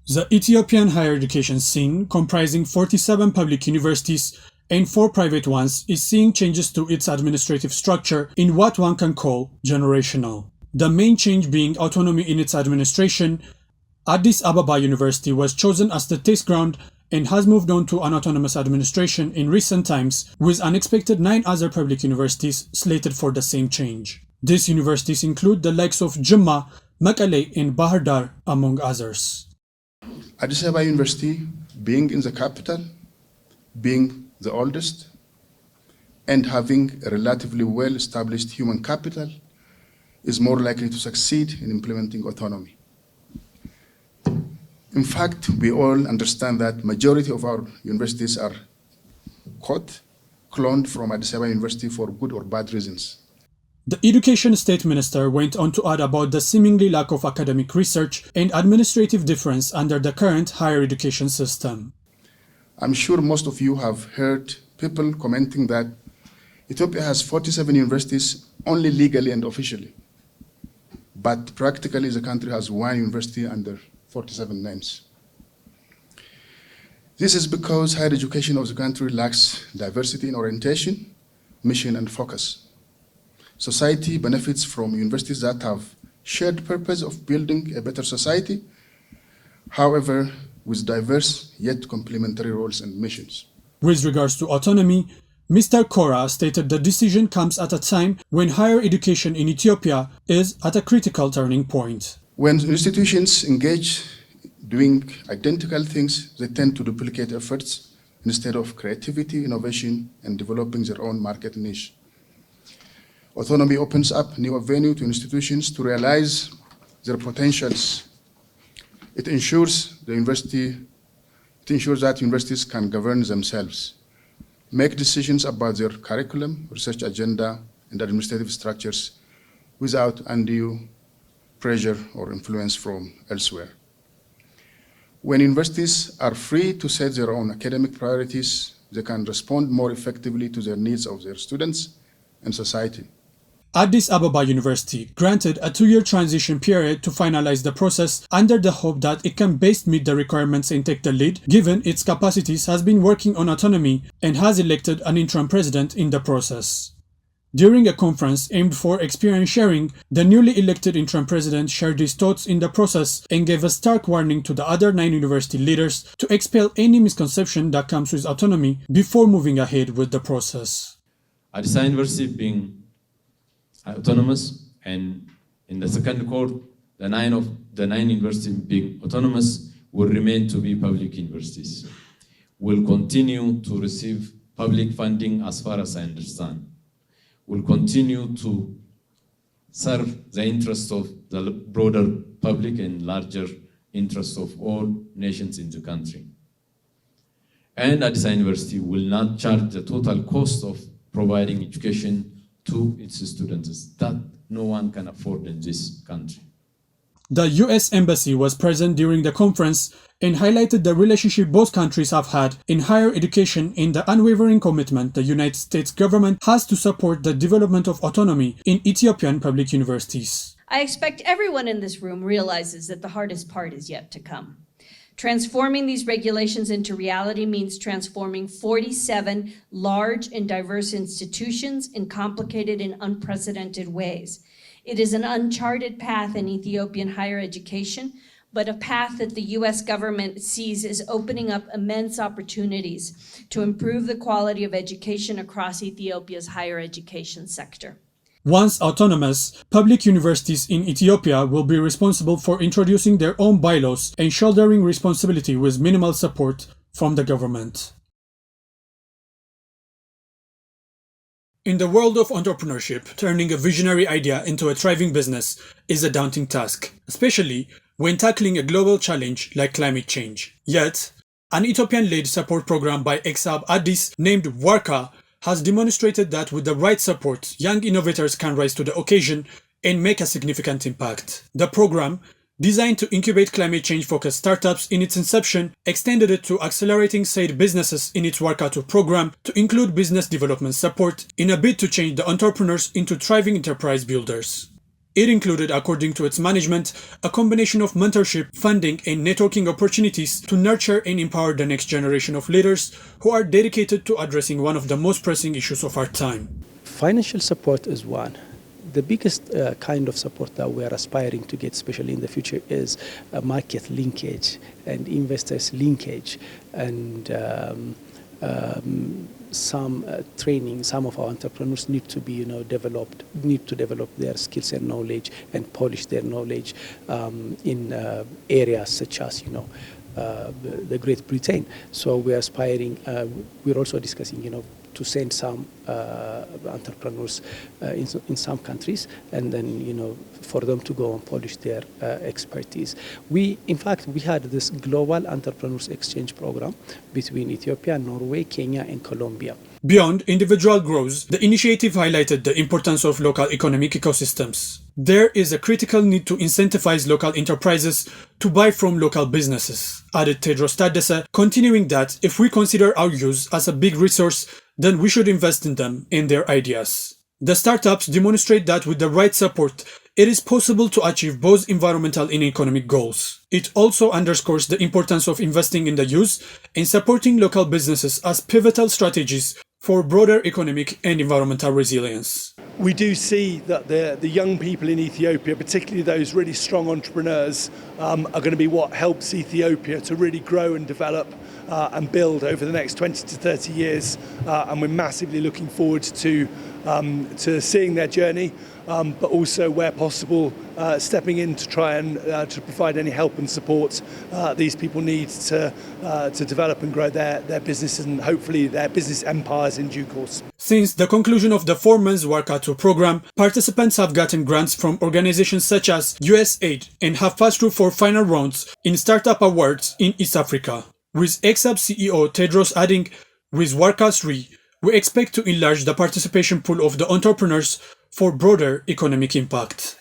The Ethiopian higher education scene, comprising 47 public universities and 4 private ones, is seeing changes to its administrative structure in what one can call generational. The main change being autonomy in its administration. Addis Ababa University was chosen as the test ground and has moved on to an autonomous administration in recent times, with an expected 9 other public universities slated for the same change. These universities include the likes of Jimma, Mekelle, and Bahar Dar, among others. Addis Ababa University, being in the capital, being the oldest, and having a relatively well-established human capital, is more likely to succeed in implementing autonomy. In fact, we all understand that majority of our universities are cloned from Addis Ababa University for good or bad reasons. The Education State Minister went on to add about the seemingly lack of academic research and administrative difference under the current higher education system. I'm sure most of you have heard people commenting that Ethiopia has 47 universities only legally and officially, but practically the country has 1 university under 47 names. This is because higher education of the country lacks diversity in orientation, mission, and focus. Society benefits from universities that have shared purpose of building a better society, however, with diverse yet complementary roles and missions. With regards to autonomy, Mr. Kora stated the decision comes at a time when higher education in Ethiopia is at a critical turning point. When institutions engage doing identical things, they tend to duplicate efforts instead of creativity, innovation, and developing their own market niche. Autonomy opens up new avenue to institutions to realize their potentials. It ensures that universities can govern themselves, make decisions about their curriculum, research agenda, and administrative structures without undue pressure or influence from elsewhere. When universities are free to set their own academic priorities, they can respond more effectively to the needs of their students and society. Addis Ababa University granted a 2-year transition period to finalize the process under the hope that it can best meet the requirements and take the lead, given its capacities, has been working on autonomy and has elected an interim president in the process. During a conference aimed for experience sharing, the newly elected interim president shared his thoughts in the process and gave a stark warning to the other 9 university leaders to expel any misconception that comes with autonomy before moving ahead with the process. Addis Ababa University being autonomous, and in the second court, the nine universities being autonomous will remain to be public universities. Will continue to receive public funding as far as I understand. Will continue to serve the interests of the broader public and larger interests of all nations in the country. And Addis Ababa University will not charge the total cost of providing education to its students that no one can afford in this country. The US Embassy was present during the conference and highlighted the relationship both countries have had in higher education and the unwavering commitment the United States government has to support the development of autonomy in Ethiopian public universities. I expect everyone in this room realizes that the hardest part is yet to come. Transforming these regulations into reality means transforming 47 large and diverse institutions in complicated and unprecedented ways. It is an uncharted path in Ethiopian higher education, but a path that the US government sees as opening up immense opportunities to improve the quality of education across Ethiopia's higher education sector. Once autonomous, public universities in Ethiopia will be responsible for introducing their own bylaws and shouldering responsibility with minimal support from the government. In the world of entrepreneurship, turning a visionary idea into a thriving business is a daunting task, especially when tackling a global challenge like climate change. Yet, an Ethiopian-led support program by EXAB Addis named Warka has demonstrated that with the right support, young innovators can rise to the occasion and make a significant impact. The program, designed to incubate climate change-focused startups in its inception, extended it to accelerating said businesses in its Workato program to include business development support in a bid to change the entrepreneurs into thriving enterprise builders. It included, according to its management, a combination of mentorship, funding, and networking opportunities to nurture and empower the next generation of leaders who are dedicated to addressing one of the most pressing issues of our time. Financial support is one. The biggest kind of support that we are aspiring to get, especially in the future, is market linkage and investors linkage and some training. Some of our entrepreneurs need to be, need to develop their skills and knowledge and polish their knowledge in areas such as, the Great Britain. So we're aspiring. We're also discussing, to send some entrepreneurs in some countries, and then for them to go and polish their expertise. In fact, we had this global entrepreneurs exchange program between Ethiopia, Norway, Kenya, and Colombia. Beyond individual growth, the initiative highlighted the importance of local economic ecosystems. There is a critical need to incentivize local enterprises to buy from local businesses, added Tedros Taddese, continuing that if we consider our youth as a big resource, then we should invest in them and their ideas. The startups demonstrate that with the right support, it is possible to achieve both environmental and economic goals. It also underscores the importance of investing in the youth and supporting local businesses as pivotal strategies for broader economic and environmental resilience. We do see that the young people in Ethiopia, particularly those really strong entrepreneurs, are going to be what helps Ethiopia to really grow and develop and build over the next 20 to 30 years. And we're massively looking forward to seeing their journey, but also, where possible, stepping in to try and to provide any help and support these people need to develop and grow their businesses and hopefully their business empires in due course. Since the conclusion of the 4-month Workout Tour program, participants have gotten grants from organizations such as USAID and have passed through 4 final rounds in Startup Awards in East Africa. With XHub CEO Tedros adding, with Workout 3, we expect to enlarge the participation pool of the entrepreneurs for broader economic impact.